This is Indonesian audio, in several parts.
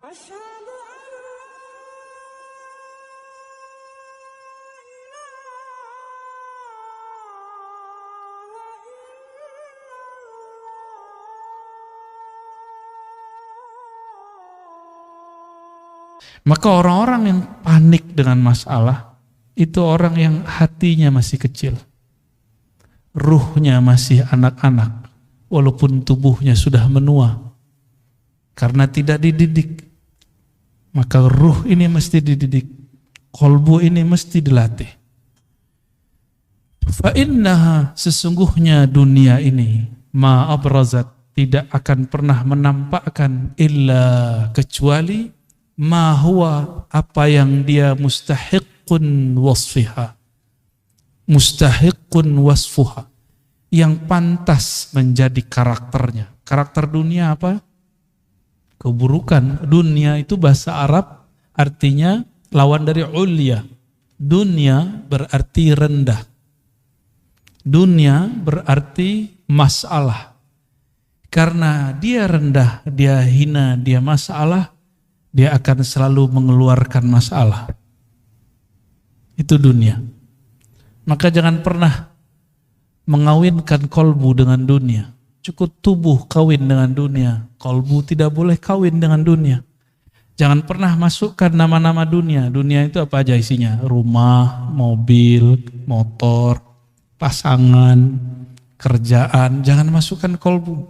Maka orang-orang yang panik dengan masalah itu orang yang hatinya masih kecil, ruhnya masih anak-anak, walaupun tubuhnya sudah menua karena tidak dididik. Maka ruh ini mesti dididik, kolbu ini mesti dilatih. Fa innaha, sesungguhnya dunia ini, ma abrazat, tidak akan pernah menampakkan illa, kecuali ma huwa, apa yang dia mustahiqun wasfiha, mustahiqun wasfuha, yang pantas menjadi karakternya. Karakter dunia apa? Keburukan. Dunia itu bahasa Arab artinya lawan dari ulya. Dunia berarti rendah. Dunia berarti masalah. Karena dia rendah, dia hina, dia masalah, dia akan selalu mengeluarkan masalah. Itu dunia. Maka jangan pernah mengawinkan kolbu dengan dunia. Cukup tubuh kawin dengan dunia. Kolbu tidak boleh kawin dengan dunia. Jangan pernah masukkan nama-nama dunia. Dunia itu apa aja isinya? Rumah, mobil, motor, pasangan, kerjaan. Jangan masukkan kolbu.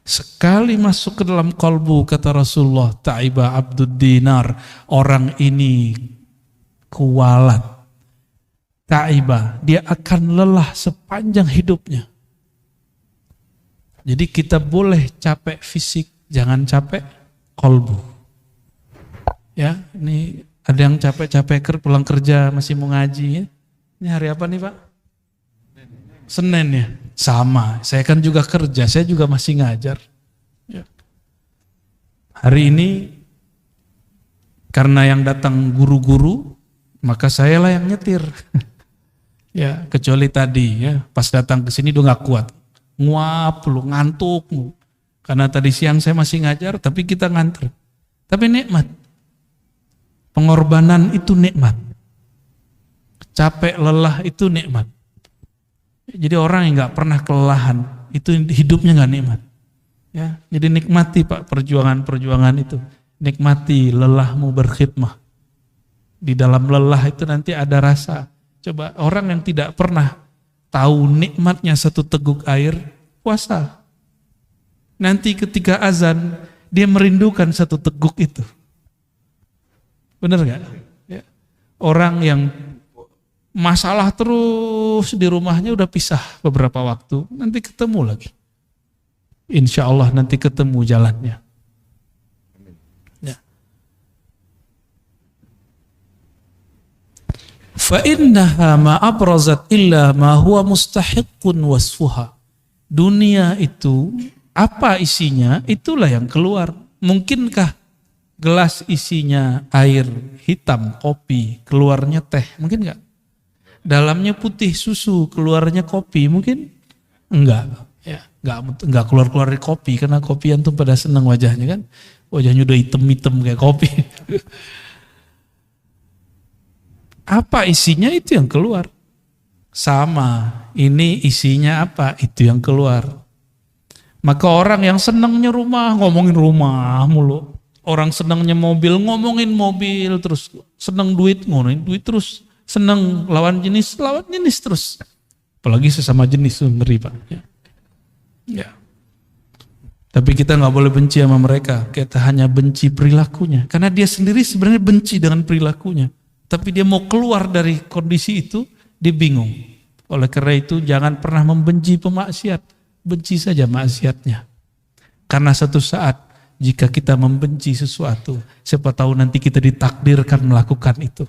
Sekali masuk ke dalam kolbu, kata Rasulullah, ta'iba abdud dinar, orang ini kualat. Ta'iba, dia akan lelah sepanjang hidupnya. Jadi kita boleh capek fisik, jangan capek kolbu. Ya, ini ada yang capek-capek pulang kerja masih mau ngaji. Ya. Ini hari apa nih Pak? Senin ya. Sama, saya kan juga kerja, saya juga masih ngajar. Ya. Hari ini karena yang datang guru-guru, maka saya lah yang nyetir. Ya, kecuali tadi ya, pas datang ke sini udah nggak kuat. Nguap lu, ngantuk lu. Karena tadi siang saya masih ngajar, tapi kita nganter. Tapi nikmat. Pengorbanan itu nikmat. Capek lelah itu nikmat. Jadi orang yang nggak pernah kelelahan, itu hidupnya nggak nikmat. Ya, jadi nikmati Pak perjuangan-perjuangan itu. Nikmati lelahmu berkhidmah. Di dalam lelah itu nanti ada rasa. Coba orang yang tidak pernah tahu nikmatnya satu teguk air, puasa. Nanti ketika azan, dia merindukan satu teguk itu. Benar gak? Ya. Orang yang masalah terus di rumahnya udah pisah beberapa waktu, nanti ketemu lagi. Insya Allah nanti ketemu jalannya. Ya. فَإِنَّهَا مَا أَبْرَزَتْ إِلَّا مَا هُوَ مُسْتَحِقٌ وَصْفُهَا. Dunia itu, apa isinya, itulah yang keluar. Mungkinkah gelas isinya air hitam, kopi, keluarnya teh? Mungkin enggak? Dalamnya putih susu, keluarnya kopi? Mungkin enggak. Ya, enggak keluar-keluar dari kopi, karena kopi antum pada senang wajahnya kan. Wajahnya udah hitam-hitam kayak kopi. Apa isinya itu yang keluar. Sama, ini isinya apa, itu yang keluar. Maka orang yang senangnya rumah, ngomongin rumah mulu. Orang senangnya mobil, ngomongin mobil terus. Senang duit, ngomongin duit terus. Senang lawan jenis terus. Apalagi sesama jenis, ngeri Pak. Ya. Tapi kita nggak boleh benci sama mereka. Kita hanya benci perilakunya. Karena dia sendiri sebenarnya benci dengan perilakunya. Tapi dia mau keluar dari kondisi itu, dia bingung. Oleh karena itu jangan pernah membenci pemaksiat. Benci saja maksiatnya. Karena satu saat jika kita membenci sesuatu, siapa tahu nanti kita ditakdirkan melakukan itu.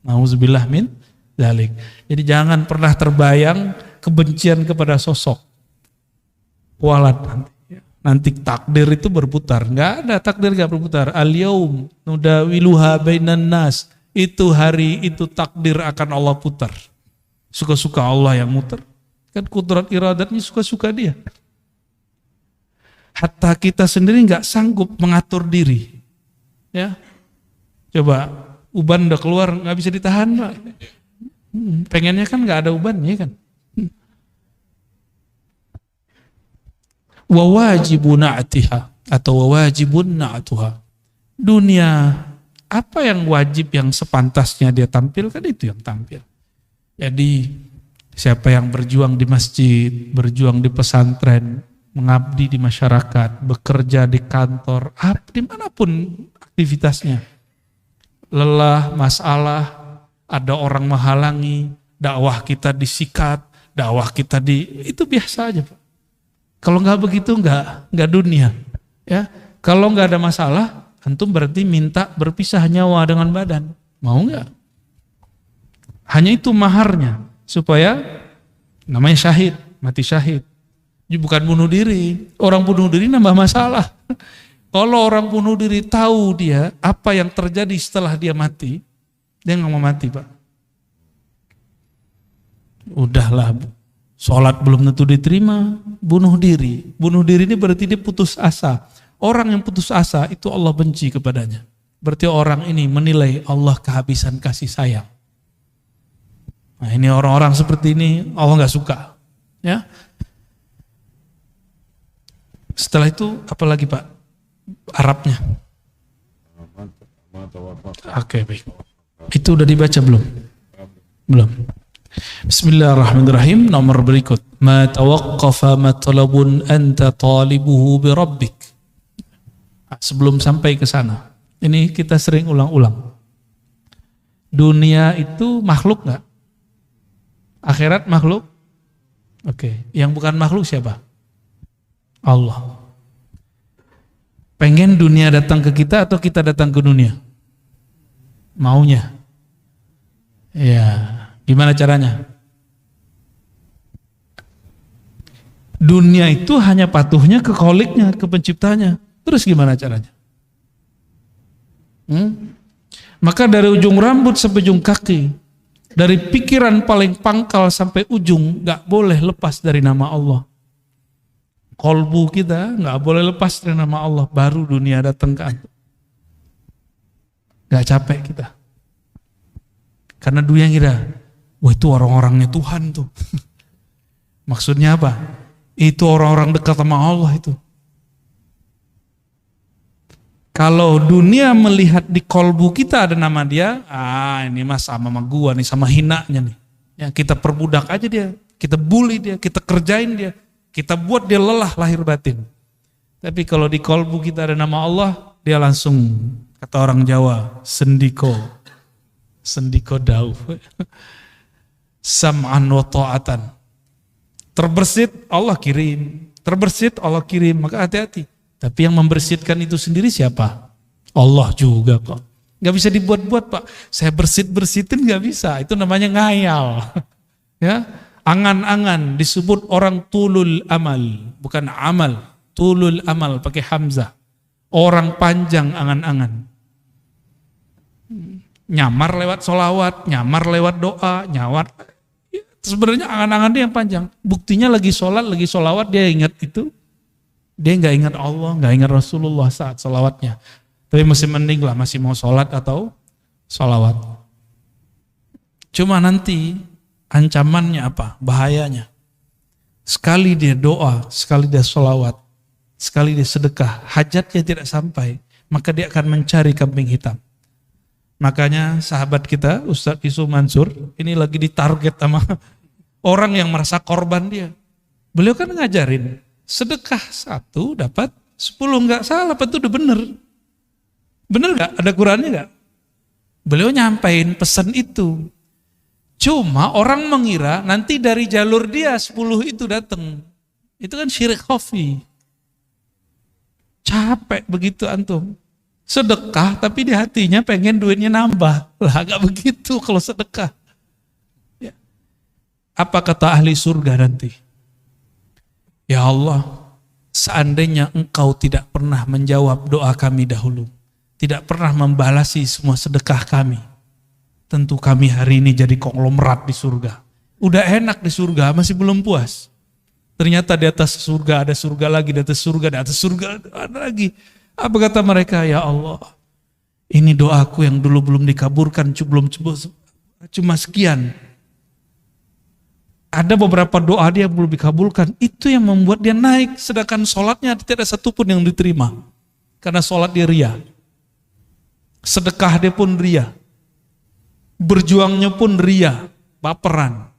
Nauzubillah min dzalik. Jadi jangan pernah terbayang kebencian kepada sosok. Kualat nanti. Nanti takdir itu berputar. Enggak ada takdir enggak berputar. Al-yaum nudawiluha bainan nas. Itu hari itu takdir akan Allah putar. Suka-suka Allah yang muter. Kan kudrat iradatnya suka-suka dia. Hatta kita sendiri enggak sanggup mengatur diri. Ya, coba uban udah keluar nggak bisa ditahan Pak. Pengennya kan nggak ada ubannya kan. Wawajibun na'tiha atau wawajibun na'tuha. Dunia apa yang wajib yang sepantasnya dia tampilkan itu yang tampil. Jadi siapa yang berjuang di masjid, berjuang di pesantren, mengabdi di masyarakat, bekerja di kantor, dimanapun aktivitasnya, lelah, masalah, ada orang menghalangi, dakwah kita disikat, dakwah kita itu biasa aja Pak. Kalau nggak begitu nggak dunia, ya. Kalau nggak ada masalah, antum berarti minta berpisah nyawa dengan badan, mau nggak? Hanya itu maharnya supaya namanya syahid, mati syahid. Bukan bunuh diri. Orang bunuh diri nambah masalah. Kalau orang bunuh diri tahu dia apa yang terjadi setelah dia mati, dia nggak mau mati Pak. Udahlah, sholat belum tentu diterima, bunuh diri. Bunuh diri ini berarti dia putus asa. Orang yang putus asa itu Allah benci kepadanya. Berarti orang ini menilai Allah kehabisan kasih sayang. Nah ini orang-orang seperti ini Allah nggak suka. Ya. Setelah itu apa lagi Pak? Arabnya. Oke, baik. Itu udah dibaca belum? Belum. Bismillahirrahmanirrahim. Nomor berikut. Ma tawaqqafa matlabun anta talibuhu bi rabbik. Sebelum sampai ke sana, ini kita sering ulang-ulang. Dunia itu makhluk nggak? Akhirat makhluk? Oke. Yang bukan makhluk siapa? Allah. Pengen dunia datang ke kita atau kita datang ke dunia? Maunya. Ya. Gimana caranya? Dunia itu hanya patuhnya ke kholiknya, ke penciptanya. Terus gimana caranya? Maka dari ujung rambut sampai ujung kaki, dari pikiran paling pangkal sampai ujung, gak boleh lepas dari nama Allah. Kolbu kita gak boleh lepas dari nama Allah, baru dunia datang ke antum. Gak capek kita. Karena dunia ngira, wah itu orang-orangnya Tuhan tuh. Maksudnya apa? Itu orang-orang dekat sama Allah itu. Kalau dunia melihat di kolbu kita ada nama dia, ini mah sama gua nih, sama hinanya nih. Ya, kita perbudak aja dia, kita bully dia, kita kerjain dia, kita buat dia lelah lahir batin. Tapi kalau di kolbu kita ada nama Allah, dia langsung, kata orang Jawa, sendiko dauh. Sam'an wa ta'atan. Terbersit Allah kirim, terbersit Allah kirim, maka hati-hati. Tapi yang membersihkan itu sendiri siapa? Allah juga kok. Gak bisa dibuat-buat Pak. Saya bersihin gak bisa. Itu namanya ngayal. Ya, angan-angan disebut orang tulul amal, bukan amal. Tulul amal pakai hamzah. Orang panjang angan-angan. Nyamar lewat solawat, nyamar lewat doa, nyawar. Sebenarnya angan-angan dia yang panjang. Buktinya lagi sholat, lagi solawat dia ingat itu. Dia nggak ingat Allah, nggak ingat Rasulullah saat sholawatnya. Tapi masih mending lah, masih mau sholat atau sholawat. Cuma nanti ancamannya apa? Bahayanya. Sekali dia doa, sekali dia sholawat, sekali dia sedekah, hajatnya tidak sampai, maka dia akan mencari kambing hitam. Makanya sahabat kita, Ustadz Isu Mansur, ini lagi ditarget sama orang yang merasa korban dia. Beliau kan ngajarin, sedekah 1 dapat 10, nggak salah, itu udah bener. Bener nggak? Ada Qurannya nggak? Beliau nyampain pesan itu. Cuma orang mengira nanti dari jalur dia 10 itu datang. Itu kan syirik khafi. Capek begitu antum. Sedekah tapi di hatinya pengen duitnya nambah. Lah gak begitu kalau sedekah. Ya. Apa kata ahli surga nanti? Ya Allah, seandainya engkau tidak pernah menjawab doa kami dahulu, tidak pernah membalasi semua sedekah kami, tentu kami hari ini jadi konglomerat di surga. Udah enak di surga, masih belum puas. Ternyata di atas surga ada surga lagi, di atas surga ada lagi. Apa kata mereka? Ya Allah, Ini doaku yang dulu belum dikabulkan, cuma sekian. Ada beberapa doa dia belum dikabulkan, itu yang membuat dia naik, sedangkan sholatnya tidak ada satupun yang diterima. Karena sholat dia ria. Sedekah dia pun ria. Berjuangnya pun ria, baperan.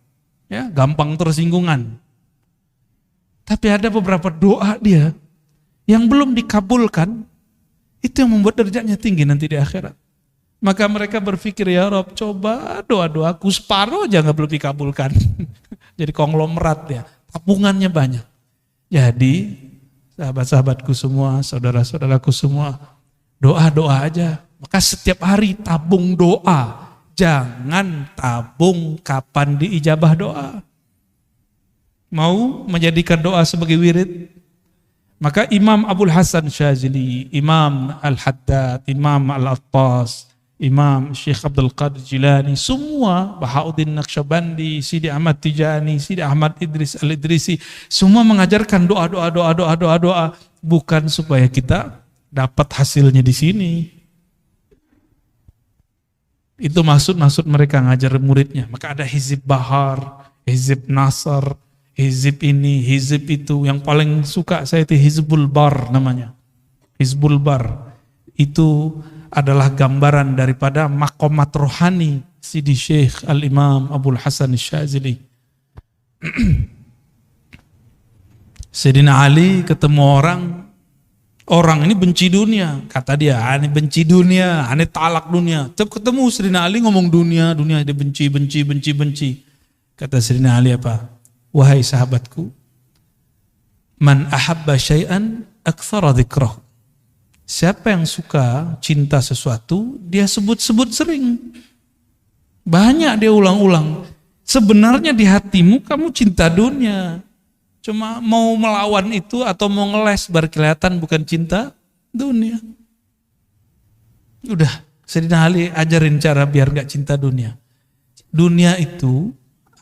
Ya, gampang tersinggungan. Tapi ada beberapa doa dia yang belum dikabulkan, itu yang membuat derajatnya tinggi nanti di akhirat. Maka mereka berpikir, ya Rob, coba doa-doaku separuh aja nggak belum dikabulkan. Jadi konglomerat ya, tabungannya banyak. Jadi sahabat-sahabatku semua, saudara-saudaraku semua, doa-doa aja. Maka setiap hari tabung doa. Jangan tabung kapan diijabah doa. Mau menjadikan doa sebagai wirid? Maka Imam Abul Hasan Syazili, Imam Al-Haddad, Imam Al-Attas, Imam Syekh Abdul Qadir Jilani, semua, Bahauddin Naqsyabandi, Sidi Ahmad Tijani, Sidi Ahmad Idris Al-Idrisi, semua mengajarkan doa, bukan supaya kita dapat hasilnya di sini. Itu maksud mereka ngajar muridnya. Maka ada Hizib Bahar, Hizib Nasr, Hizib ini, hizib itu. Yang paling suka saya itu Hizbul Bar namanya. Hizbul Bar. Itu adalah gambaran daripada makomat rohani Sidi Syekh Al-Imam Abul Hasan Syazili. Sayyidina Ali ketemu orang ini benci dunia. Kata dia, ini benci dunia, ini talak dunia. Tetap ketemu Sayyidina Ali ngomong dunia, dia benci. Kata Sayyidina Ali apa? Wahai sahabatku, man ahabba syai'an aktsara dzikrah. Siapa yang suka cinta sesuatu, dia sebut-sebut sering. Banyak dia ulang-ulang. Sebenarnya di hatimu kamu cinta dunia. Cuma mau melawan itu atau mau ngeles baru kelihatan bukan cinta dunia. Udah, Sayyidina Ali ajarin cara biar gak cinta dunia. Dunia itu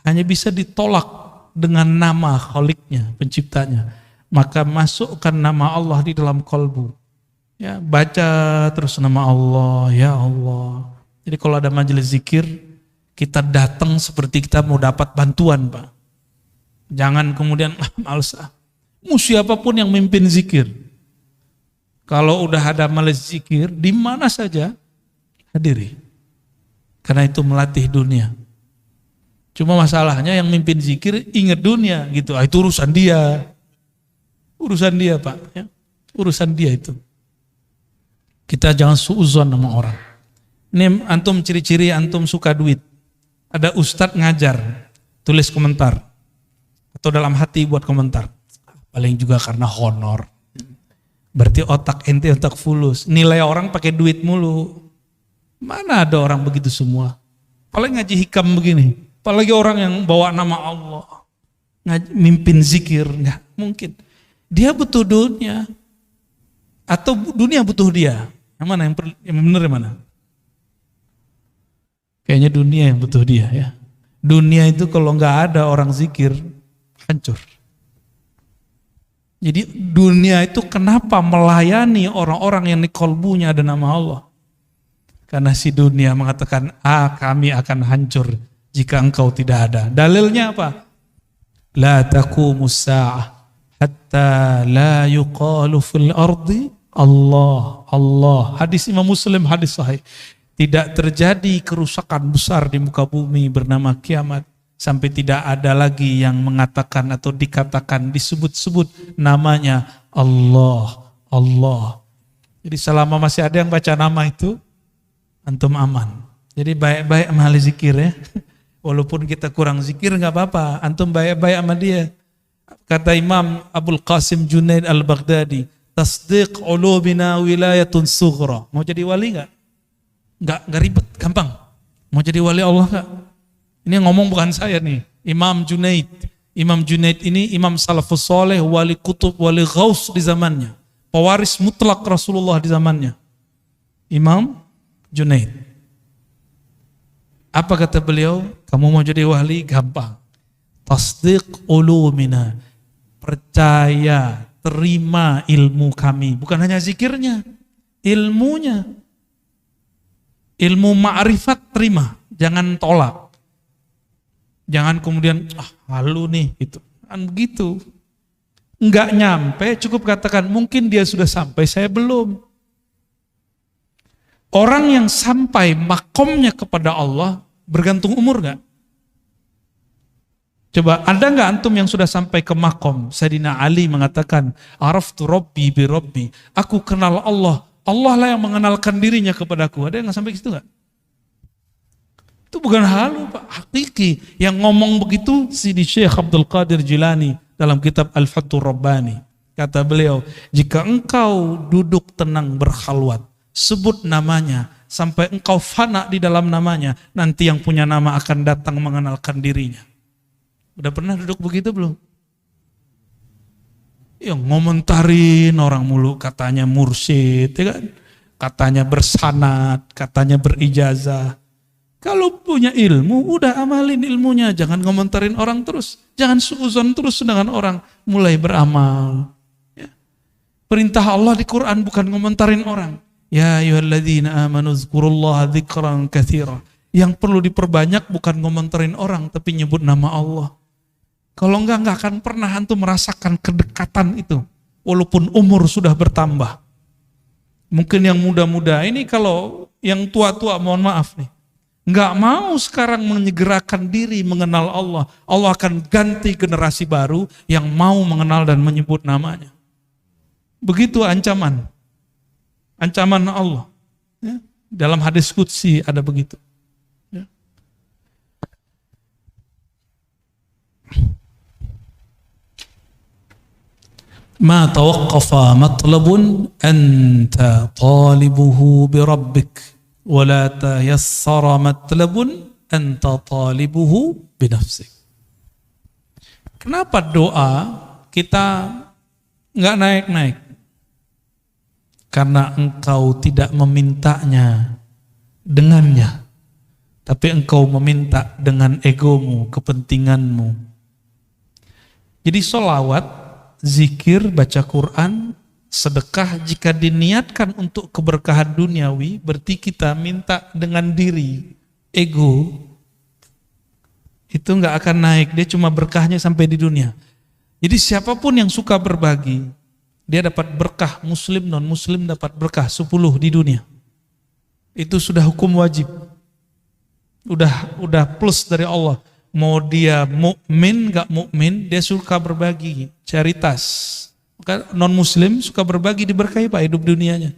hanya bisa ditolak dengan nama Kholiknya, penciptanya. Maka masukkan nama Allah di dalam kolbu. Ya, baca terus nama Allah, ya Allah. Jadi kalau ada majelis zikir, kita datang seperti kita mau dapat bantuan, Pak. Jangan kemudian males. Mau siapapun yang mimpin zikir. Kalau udah ada majelis zikir, di mana saja hadiri. Karena itu melatih dunia. Cuma masalahnya yang mimpin zikir ingat dunia gitu. Itu urusan dia. Urusan dia, Pak. Ya. Urusan dia itu. Kita jangan suuzon sama orang. Ini antum ciri-ciri antum suka duit. Ada ustadz ngajar, tulis komentar. Atau dalam hati buat komentar. Paling juga karena honor. Berarti otak ente otak fulus. Nilai orang pakai duit mulu. Mana ada orang begitu semua. Paling ngaji hikam begini. Apalagi orang yang bawa nama Allah, mimpin zikir, nggak mungkin. Dia butuh dunia, atau dunia butuh dia. Yang mana yang benar yang mana? Kayaknya dunia yang butuh dia ya. Dunia itu kalau nggak ada orang zikir, hancur. Jadi dunia itu kenapa melayani orang-orang yang di kolbunya ada nama Allah? Karena si dunia mengatakan, kami akan hancur jika engkau tidak ada. Dalilnya apa? La taqumus sa'ah hatta la yuqalu fil ardi Allah. Hadis Imam Muslim, hadis sahih. Tidak terjadi kerusakan besar di muka bumi bernama kiamat sampai tidak ada lagi yang mengatakan atau dikatakan disebut-sebut namanya Allah. Jadi selama masih ada yang baca nama itu, antum aman. Jadi baik-baik ahli zikir ya. Walaupun kita kurang zikir nggak apa-apa, antum baik-baik sama dia. Kata Imam Abul Qasim Junaid Al-Baghdadi, tasdiq ulubina wilayatun sughra. Mau jadi wali nggak? Nggak ribet, gampang. Mau jadi wali Allah nggak? Ini ngomong bukan saya nih, Imam Junaid. Imam Junaid ini imam salafus soleh, wali kutub, wali ghaus di zamannya. Pewaris mutlak Rasulullah di zamannya. Imam Junaid. Apa kata beliau? Kamu mau jadi wali? Gampang. Tasdiq ulumina. Percaya, terima ilmu kami. Bukan hanya zikirnya, ilmunya. Ilmu ma'rifat terima, jangan tolak. Jangan kemudian halu nih gitu. Kan begitu. Enggak nyampe, cukup katakan mungkin dia sudah sampai, saya belum. Orang yang sampai makomnya kepada Allah bergantung umur enggak? Coba ada enggak antum yang sudah sampai ke makom? Sayyidina Ali mengatakan, "Araftu Rabbi bi Rabbi." Aku kenal Allah. Allah lah yang mengenalkan dirinya kepadaku. Ada yang sampai ke situ enggak? Itu bukan halu, Pak, hakiki. Yang ngomong begitu Sidi Syekh Abdul Qadir Jilani dalam kitab Al-Fathur Rabbani. Kata beliau, jika engkau duduk tenang berkhalwat, sebut namanya, sampai engkau fana di dalam namanya, nanti yang punya nama akan datang mengenalkan dirinya. Udah pernah duduk begitu belum? Yang ngomentarin orang mulu, katanya mursyid, ya kan? Katanya bersanad, katanya berijazah. Kalau punya ilmu, udah amalin ilmunya. Jangan ngomentarin orang terus. Jangan suuzon terus dengan orang. Mulai beramal. Ya. Perintah Allah di Quran bukan ngomentarin orang. Ya ayyuhalladzina amanu dzkurullaha dzikran katsira. Yang perlu diperbanyak bukan ngomentarin orang, tapi nyebut nama Allah. Kalau enggak akan pernah antum merasakan kedekatan itu. Walaupun umur sudah bertambah. Mungkin yang muda-muda ini, kalau yang tua-tua mohon maaf nih. Enggak mau sekarang menyegerakan diri mengenal Allah. Allah akan ganti generasi baru yang mau mengenal dan menyebut namanya. Begitu ancaman. Ancaman Allah. Ya. Dalam hadis qudsi ada begitu. Ya. Ma tawaqqafa matlabun anta talibuhu bi rabbik. وَلَا تَيَسَّرَ مَطْلَبٌ أَنْتَ طَالِبُهُ بِنَفْسِكَ. Kenapa doa kita enggak naik-naik? Karena engkau tidak memintanya dengannya, tapi engkau meminta dengan egomu, kepentinganmu. Jadi sholawat, zikir, baca Quran, sedekah jika diniatkan untuk keberkahan duniawi, berarti kita minta dengan diri, ego, itu nggak akan naik, dia cuma berkahnya sampai di dunia. Jadi siapapun yang suka berbagi, dia dapat berkah, muslim, non muslim dapat berkah 10 di dunia. Itu sudah hukum wajib. Udah plus dari Allah. Mau dia mukmin, nggak mukmin, dia suka berbagi, charitas. Non-muslim suka berbagi, diberkahi Pak hidup dunianya.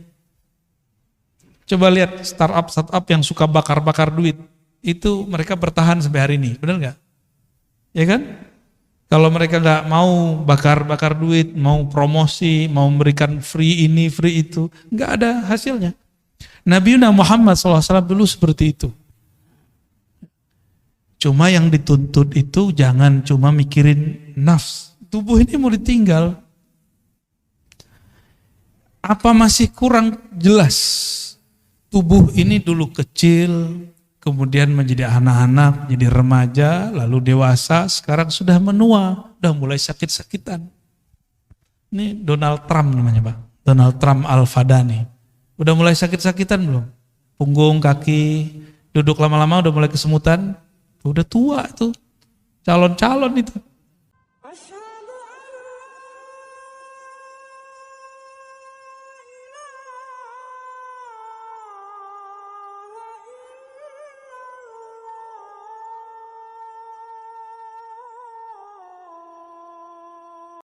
Coba lihat startup yang suka bakar-bakar duit, itu mereka bertahan sampai hari ini, benar nggak? Ya kan? Kalau mereka nggak mau bakar-bakar duit, mau promosi, mau memberikan free ini, free itu, nggak ada hasilnya. Nabi Muhammad SAW dulu seperti itu. Cuma yang dituntut itu jangan cuma mikirin nafs, tubuh ini mau ditinggal. Apa masih kurang jelas? Tubuh ini dulu kecil, kemudian menjadi anak-anak, jadi remaja, lalu dewasa, sekarang sudah menua, udah mulai sakit-sakitan. Ini Donald Trump namanya Pak, Donald Trump Al-Fadani. Udah mulai sakit-sakitan belum? Punggung, kaki, duduk lama-lama udah mulai kesemutan, udah tua tuh, calon-calon itu.